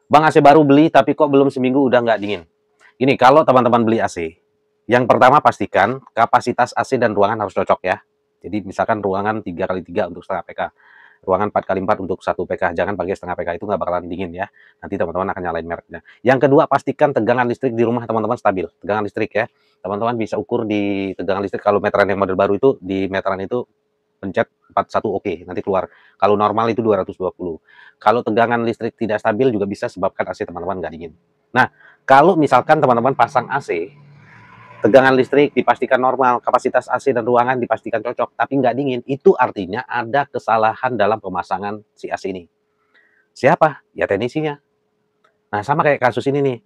Bang, AC baru beli tapi kok belum seminggu udah nggak dingin. Gini, kalau teman-teman beli AC, yang pertama pastikan kapasitas AC dan ruangan harus cocok ya. Jadi misalkan ruangan 3x3 untuk setengah PK, ruangan 4x4 untuk 1 PK. Jangan pakai setengah PK, itu nggak bakalan dingin ya. Nanti teman-teman akan nyalain mereknya. Yang kedua, pastikan tegangan listrik di rumah teman-teman stabil. Tegangan listrik ya. Teman-teman bisa ukur di tegangan listrik, kalau meteran yang model baru itu, di meteran itu pencet 41 oke, nanti keluar. Kalau normal itu 220. Kalau tegangan listrik tidak stabil juga bisa sebabkan AC teman-teman nggak dingin. Nah, kalau misalkan teman-teman pasang AC, tegangan listrik dipastikan normal, kapasitas AC dan ruangan dipastikan cocok, tapi nggak dingin, itu artinya ada kesalahan dalam pemasangan si AC ini. Siapa? Ya teknisinya. Nah, sama kayak kasus ini nih.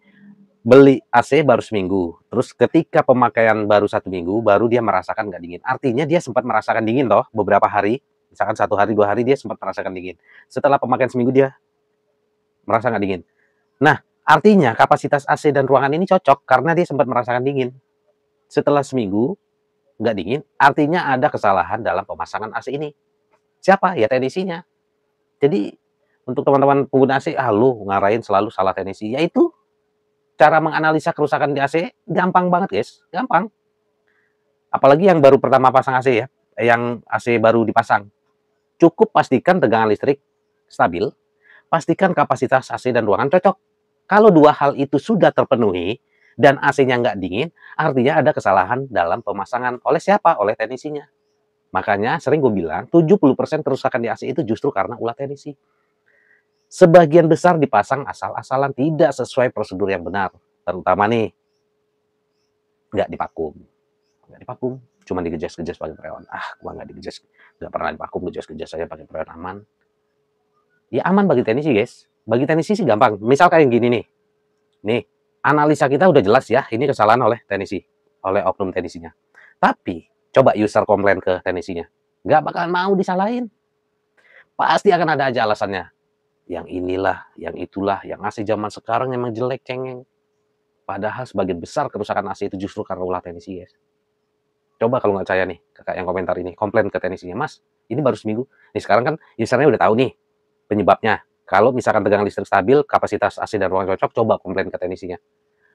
Beli AC baru seminggu, terus ketika pemakaian baru 1 minggu, baru dia merasakan nggak dingin. Artinya dia sempat merasakan dingin toh beberapa hari, misalkan 1 hari 2 hari dia sempat merasakan dingin. Setelah pemakaian seminggu dia merasa nggak dingin. Nah, artinya kapasitas AC dan ruangan ini cocok karena dia sempat merasakan dingin. Setelah seminggu nggak dingin, artinya ada kesalahan dalam pemasangan AC ini. Siapa? Ya teknisinya. Jadi untuk teman-teman pengguna AC, lu ngarahin selalu salah teknisi. Yaitu cara menganalisa kerusakan di AC gampang banget guys, gampang. Apalagi yang baru pertama pasang AC ya, yang AC baru dipasang. Cukup pastikan tegangan listrik stabil, pastikan kapasitas AC dan ruangan cocok. Kalau dua hal itu sudah terpenuhi dan AC-nya nggak dingin, artinya ada kesalahan dalam pemasangan. Oleh siapa? Oleh teknisinya. Makanya sering gue bilang 70% kerusakan di AC itu justru karena ulah teknisi. Sebagian besar dipasang asal-asalan, tidak sesuai prosedur yang benar. Terutama nih, nggak dipakum. Nggak dipakum, cuma digejas-gejas pakai freon. Gua nggak digejas, nggak pernah dipakum, gejas-gejas saya pakai freon, aman. Ya aman bagi teknisi guys. Bagi teknisi sih gampang. Misal kayak gini nih, analisa kita udah jelas ya, ini kesalahan oleh teknisi, oleh oknum teknisinya. Tapi coba user komplain ke teknisinya, nggak bakalan mau disalahin. Pasti akan ada aja alasannya. Yang inilah, yang itulah, yang AC zaman sekarang emang jelek cengeng. Padahal sebagian besar kerusakan AC itu justru karena ulah teknisi guys. Coba kalau nggak percaya nih, kakak yang komentar ini, komplain ke teknisinya, Mas, ini baru seminggu. Nih sekarang kan usernya udah tahu nih penyebabnya. Kalau misalkan tegangan listrik stabil, kapasitas AC dan ruang cocok, coba komplain ke teknisinya.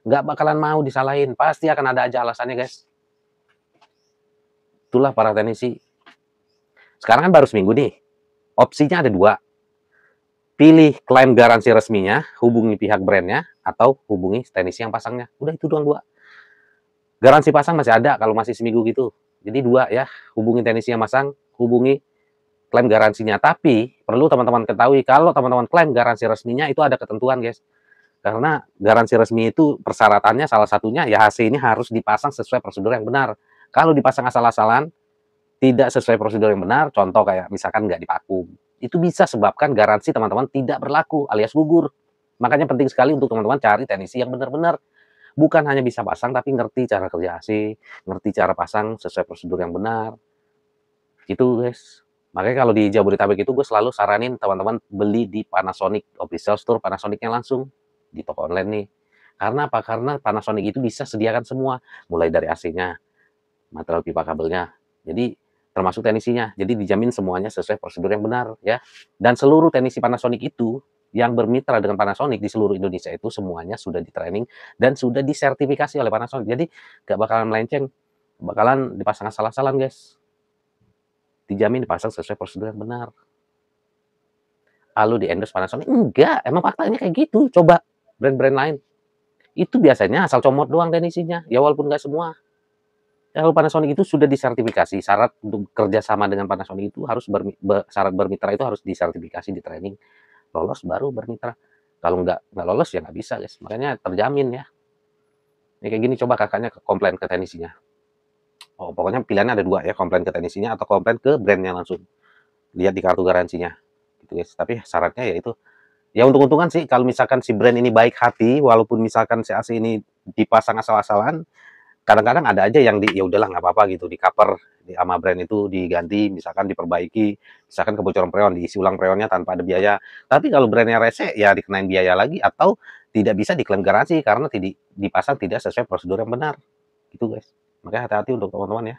Nggak bakalan mau disalahin, pasti akan ada aja alasannya guys. Itulah para teknisi. Sekarang kan baru seminggu nih, opsinya ada dua. Pilih klaim garansi resminya, hubungi pihak brandnya, atau hubungi teknisi yang pasangnya. Udah itu doang dua. Garansi pasang masih ada kalau masih seminggu gitu. Jadi dua ya, hubungi teknisi yang pasang, hubungi klaim garansinya. Tapi perlu teman-teman ketahui, kalau teman-teman klaim garansi resminya itu ada ketentuan guys. Karena garansi resmi itu persyaratannya salah satunya ya AC ini harus dipasang sesuai prosedur yang benar. Kalau dipasang asal-asalan, tidak sesuai prosedur yang benar, contoh kayak misalkan nggak dipakum, itu bisa sebabkan garansi teman-teman tidak berlaku alias gugur. Makanya penting sekali untuk teman-teman cari teknisi yang benar-benar. Bukan hanya bisa pasang, tapi ngerti cara kerja AC, ngerti cara pasang sesuai prosedur yang benar. Gitu guys. Makanya kalau di Jabodetabek itu gue selalu saranin teman-teman beli di Panasonic official store Panasonicnya langsung di toko online nih. Karena apa? Karena Panasonic itu bisa sediakan semua, mulai dari AC-nya, material pipa kabelnya. Jadi termasuk teknisinya. Jadi dijamin semuanya sesuai prosedur yang benar ya. Dan seluruh teknisi Panasonic itu yang bermitra dengan Panasonic di seluruh Indonesia itu semuanya sudah di training dan sudah disertifikasi oleh Panasonic. Jadi gak bakalan melenceng, bakalan dipasang asal-asalan guys. Dijamin dipasang sesuai prosedur yang benar. Lalu di endorse Panasonic? Enggak, emang faktanya kayak gitu. Coba brand-brand lain. Itu biasanya asal comot doang teknisinya. Ya walaupun nggak semua. Kalau Panasonic itu sudah disertifikasi, syarat untuk kerjasama dengan Panasonic itu harus syarat bermitra itu harus disertifikasi, di training, lolos baru bermitra. Kalau nggak lolos ya nggak bisa guys. Makanya terjamin ya. Ini kayak gini, coba kakaknya komplain ke teknisinya. Oh, pokoknya pilihannya ada dua ya, komplain ke teknisinya atau komplain ke brandnya langsung. Lihat di kartu garansinya, gitu guys. Tapi syaratnya ya itu, ya untung-untungan sih kalau misalkan si brand ini baik hati, walaupun misalkan si AC ini dipasang asal-asalan, kadang-kadang ada aja yang ya udahlah nggak apa-apa gitu, di cover sama brand itu diganti, misalkan diperbaiki, misalkan kebocoran freon diisi ulang freonnya tanpa ada biaya. Tapi kalau brandnya rese ya dikenain biaya lagi atau tidak bisa diklaim garansi karena dipasang tidak sesuai prosedur yang benar, gitu guys. Makanya hati-hati untuk teman-teman ya.